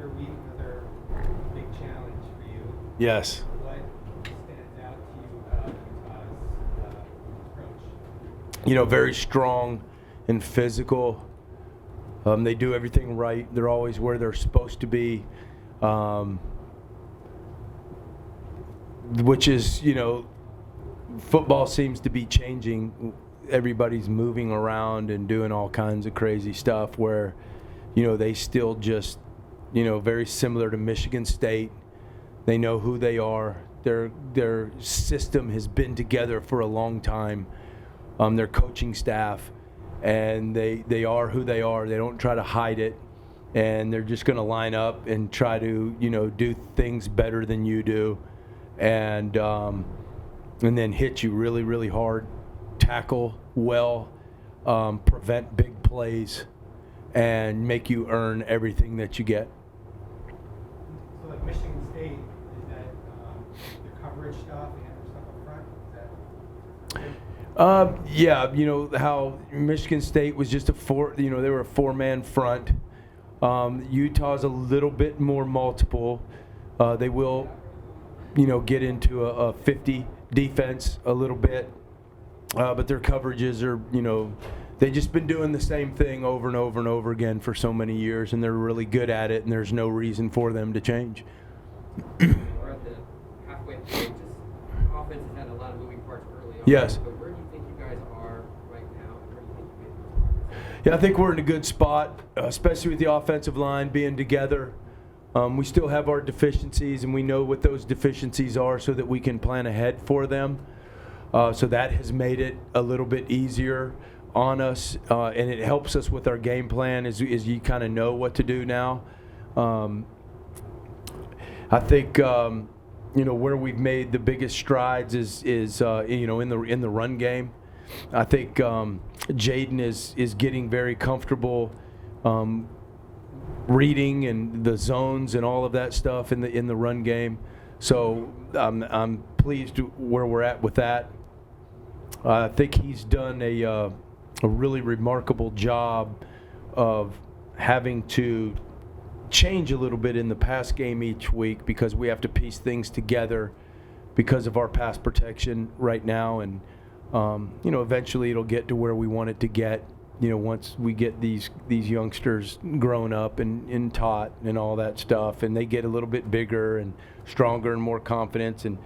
another week, another big challenge for you. Yes. What stands out to you about Utah's approach? You know, very strong and physical. They do everything right. They're always where they're supposed to be, which is, you know, football seems to be changing. Everybody's moving around and doing all kinds of crazy stuff where, you know, they still just, you know, very similar to Michigan State. They know who they are. Their system has been together for a long time. Their coaching staff, and they are who they are. They don't try to hide it, and they're just going to line up and try to, you know, do things better than you do, and then hit you really, really hard, tackle well, prevent big plays, and make you earn everything that you get. So like Michigan State, is that the coverage stuff and stuff up front? Is that Yeah, you know how Michigan State was just they were a four-man front. Utah's a little bit more multiple. They will, you know, get into a 50 defense a little bit, but their coverages are, you know, they've just been doing the same thing over and over and over again for so many years, and they're really good at it, and there's no reason for them to change. We're at the halfway point. Just offense has had a lot of moving parts early on. Yes. But where do you think you guys are right now? Where do you think you made those progress? Yeah, I think we're in a good spot, especially with the offensive line being together. We still have our deficiencies, and we know what those deficiencies are so that we can plan ahead for them. So that has made it a little bit easier on us, and it helps us with our game plan as you kind of know what to do now. I think you know where we've made the biggest strides is you know in the run game. I think Jaden is getting very comfortable reading and the zones and all of that stuff in the run game. So I'm pleased where we're at with that. I think he's done a really remarkable job of having to change a little bit in the pass game each week because we have to piece things together because of our pass protection right now, and you know, eventually it'll get to where we want it to get, you know, once we get these youngsters grown up and taught and all that stuff, and they get a little bit bigger and stronger and more confidence, and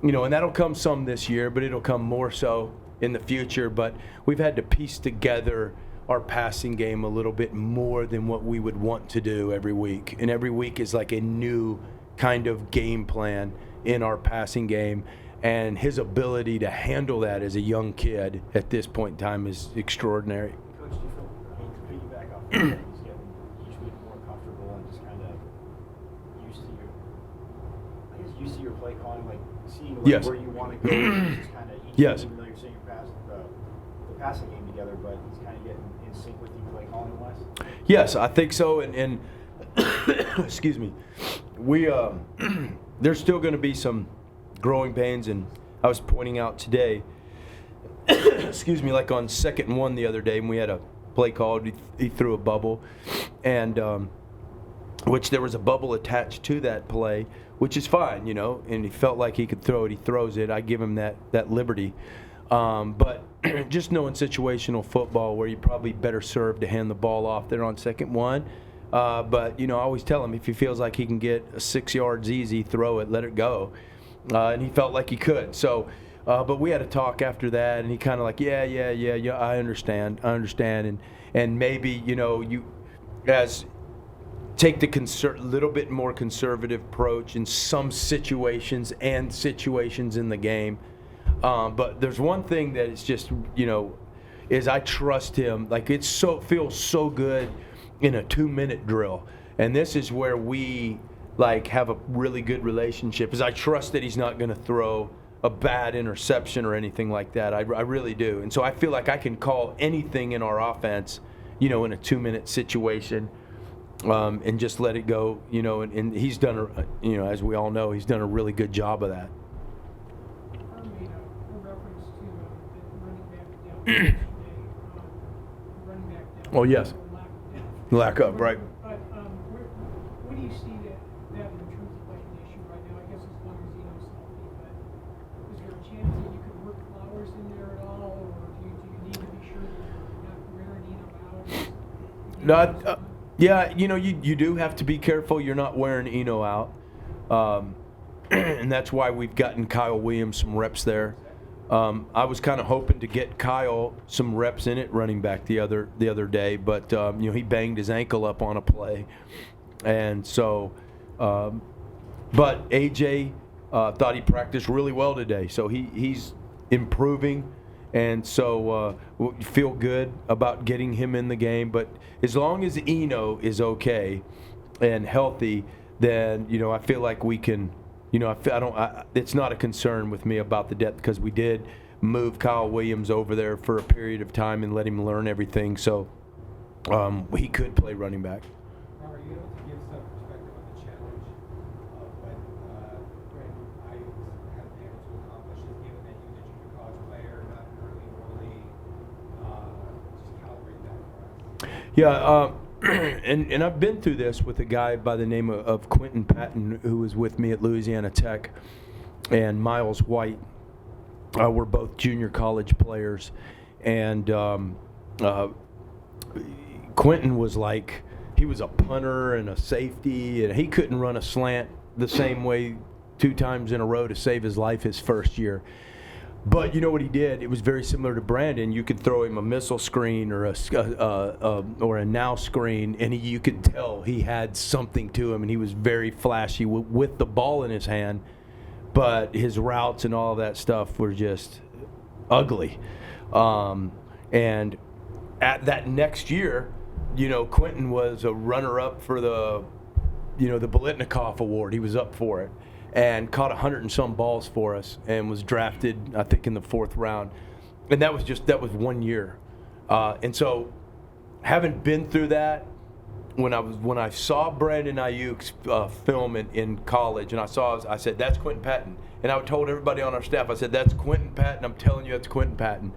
you know, and that'll come some this year, but it'll come more so in the future. But we've had to piece together our passing game a little bit more than what we would want to do every week, and every week is like a new kind of game plan in our passing game, and his ability to handle that as a young kid at this point in time is extraordinary. Coach, do you feel, I mean, to piggyback off of that, he's getting each week more comfortable and just kind of used to your play calling, like seeing like Yes. where you want to go, just kind of each Yes. week, even though you're saying you're the passing game together, but he's kind of getting in sync with you play calling wise? Yes, I think so, and excuse me, we there's still going to be some growing pains, and I was pointing out today, excuse me, like on 2nd and 1 the other day when we had a play called, he threw a bubble, and which there was a bubble attached to that play, which is fine, you know, and he felt like he could throw it, he throws it, I give him that liberty. But just knowing situational football where you probably better serve to hand the ball off there on 2nd 1. But, you know, I always tell him if he feels like he can get 6 yards easy, throw it, let it go. And he felt like he could. So, but we had a talk after that, and he kind of like, yeah, I understand. And maybe, you know, you as take the little bit more conservative approach in some situations and situations in the game. But there's one thing that is just, you know, is I trust him. Like it feels so good in a 2-minute drill, and this is where we like have a really good relationship. Is I trust that he's not going to throw a bad interception or anything like that. I really do, and so I feel like I can call anything in our offense, you know, in a 2-minute situation, and just let it go, you know. And he's done, you know, as we all know, he's done a really good job of that. I made a reference to the running back down yesterday. Running back down. Oh, yes. Lack of, right. But where do you that in terms of like an issue right now, I guess as long as Eno's healthy, but is there a chance that you could work Flowers in there at all, or do you need to be sure that you're not wearing Eno out? No, yeah, you do have to be careful you're not wearing Eno out. And that's why we've gotten Kyle Williams some reps there. I was kind of hoping to get Kyle some reps in it running back the other day, but he banged his ankle up on a play, and so. But AJ thought he practiced really well today, so he's improving, and so we feel good about getting him in the game. But as long as Eno is okay and healthy, then I feel like we can. It's not a concern with me about the depth because we did move Kyle Williams over there for a period of time and let him learn everything, so he could play running back. Robert, are you able to give some perspective on the challenge of what Brandon Ayuk has been able to accomplish, just given that he was a junior college player, not really just calibrate that for us? Yeah, and I've been through this with a guy by the name of Quentin Patton, who was with me at Louisiana Tech, and Miles White. We're both junior college players, and Quentin was like, he was a punter and a safety, and he couldn't run a slant the same way 2 times in a row to save his life his first year. But you know what he did? It was very similar to Brandon. You could throw him a missile screen or a now screen, and you could tell he had something to him, and he was very flashy with the ball in his hand. But his routes and all of that stuff were just ugly. And at that next year, Quentin was a runner-up for the Bolitnikoff Award. He was up for it. And caught 100 and some balls for us, and was drafted, I think, in the 4th round. And that was 1 year. And so, having been through that, when I saw Brandon Ayuk's film in college, and I said, that's Quentin Patton. And I told everybody on our staff, I said, that's Quentin Patton. I'm telling you, that's Quentin Patton.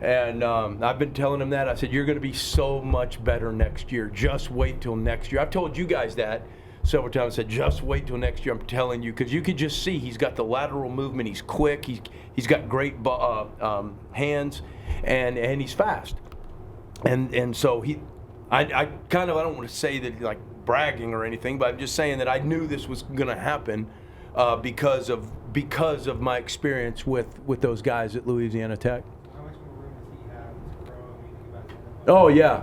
And I've been telling him that. I said, you're going to be so much better next year. Just wait till next year. I've told you guys that several times. I said, just wait till next year. I'm telling you, because you could just see he's got the lateral movement. He's quick. He's got great hands, and he's fast. And so I don't want to say that like bragging or anything, but I'm just saying that I knew this was going to happen because of my experience with those guys at Louisiana Tech. How much more room does he have to grow? When you think about Oh yeah.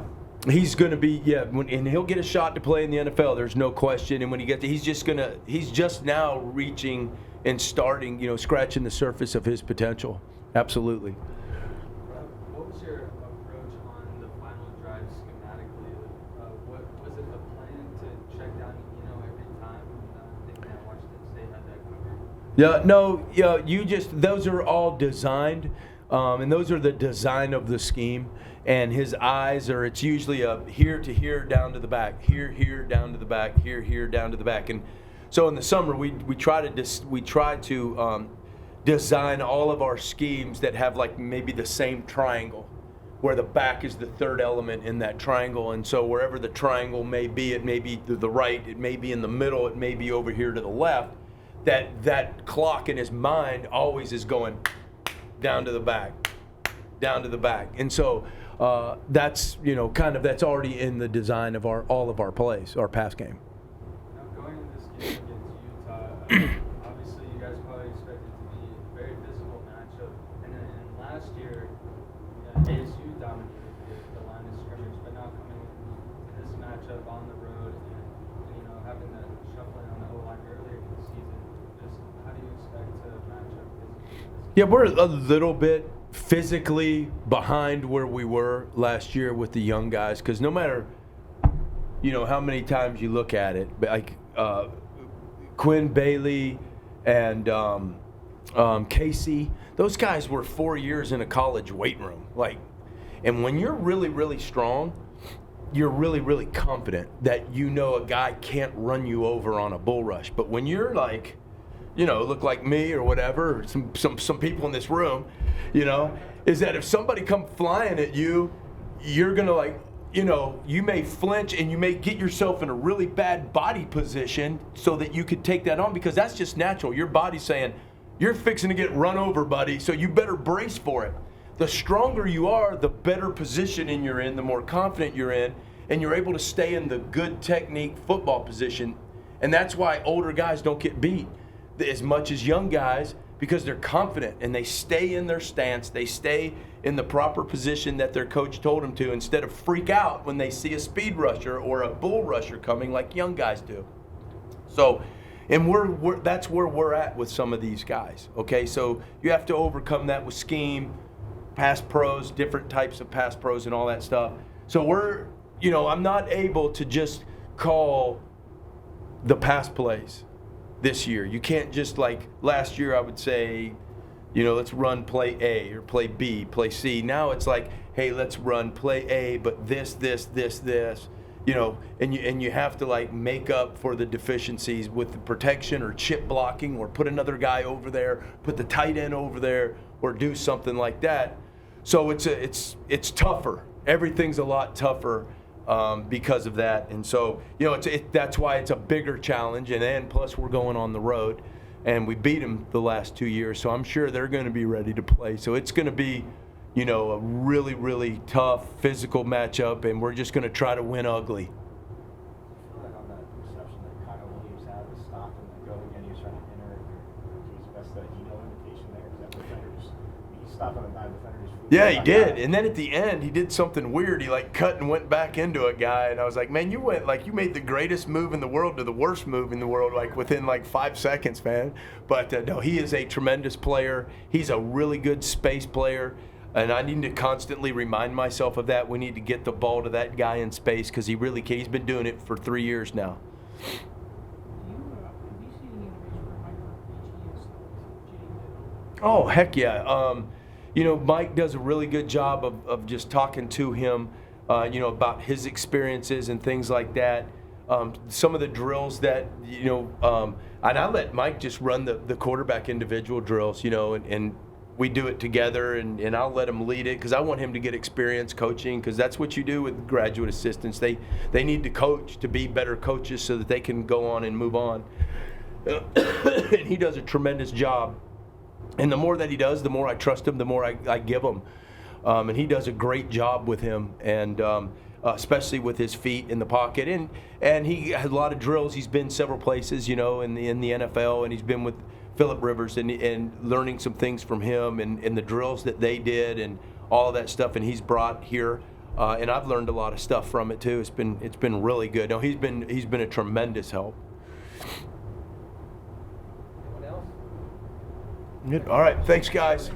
He's going to be, and he'll get a shot to play in the NFL. There's no question. And when he gets, he's just now reaching and starting, scratching the surface of his potential. Absolutely. What was your approach on the final drive schematically? What was it the plan to check down, every time? Thinking that Washington State had that covered. Yeah, no, those are all designed, and those are the design of the scheme. And his eyes it's usually a here to here, down to the back, here, down to the back, here, down to the back. And so in the summer, we try to design all of our schemes that have like maybe the same triangle, where the back is the third element in that triangle. And so wherever the triangle may be, it may be to the right, it may be in the middle, it may be over here to the left. That clock in his mind always is going down to the back, down to the back. And so that's that's already in the design of all of our plays, our pass game. Now going into this game against Utah, obviously you guys probably expected it to be a very physical matchup. And then last year, ASU dominated the line of scrimmage, but now coming to this matchup on the road and having that shuffling on the O-line earlier in the season, just how do you expect to match up physically? Yeah, we're a little bit physically behind where we were last year with the young guys, because no matter how many times you look at it, like Quinn Bailey and Casey, those guys were 4 years in a college weight room, and when you're really, really strong, you're really, really confident that a guy can't run you over on a bull rush. But when you're like, look like me or whatever, or some people in this room, is that if somebody come flying at you, you're gonna you know, you may flinch and you may get yourself in a really bad body position so that you could take that on, because that's just natural. Your body's saying, you're fixing to get run over, buddy, so you better brace for it. The stronger you are, the better positioning you're in, the more confident you're in, and you're able to stay in the good technique football position. And that's why older guys don't get beat as much as young guys, because they're confident and they stay in their stance, they stay in the proper position that their coach told them to, instead of freak out when they see a speed rusher or a bull rusher coming like young guys do. So, and that's where we're at with some of these guys, okay? So you have to overcome that with scheme, pass pros, different types of pass pros and all that stuff. So we're, you know, I'm not able to just call the pass plays this year. You can't just, like last year I would say, you know, let's run play A or play B, play C. Now it's like, hey, let's run play A, but this, you know, and you have to like make up for the deficiencies with the protection or chip blocking, or put another guy over there, put the tight end over there, or do something like that. So it's tougher. Everything's a lot tougher because of that. And so, you know, that's why it's a bigger challenge. And then plus we're going on the road, and we beat them the last 2 years. So I'm sure they're going to be ready to play. So it's going to be, you know, a really, really tough physical matchup, and we're just going to try to win ugly. I feel like on that reception that Kyle Williams had was stopped and then go again, he was trying to enter his best imitation there. Is that defenders? He stopped on a dive defender's foot. Yeah, he did. And then at the end, he did something weird. He like cut and went back into a guy, and I was like, man, you made the greatest move in the world to the worst move in the world, like within like 5 seconds, man. But no, he is a tremendous player. He's a really good space player. And I need to constantly remind myself of that. We need to get the ball to that guy in space, because he really can. He's been doing it for 3 years now. Have you seen any innovation for hyper HES? Oh, heck yeah. You know, Mike does a really good job of just talking to him, you know, about his experiences and things like that. Some of the drills that, you know, and I let Mike just run the quarterback individual drills, you know, and we do it together, and I'll let him lead it, because I want him to get experience coaching, because that's what you do with graduate assistants. They need to coach to be better coaches so that they can go on and move on. And he does a tremendous job. And the more that he does, the more I trust him, the more I give him. And he does a great job with him, and especially with his feet in the pocket. And he has a lot of drills. He's been several places, you know, in the NFL, and he's been with Phillip Rivers and learning some things from him and the drills that they did and all of that stuff, and he's brought here, and I've learned a lot of stuff from it too. It's been really good. No, he's been a tremendous help. Anyone else? Good. All right, thanks guys.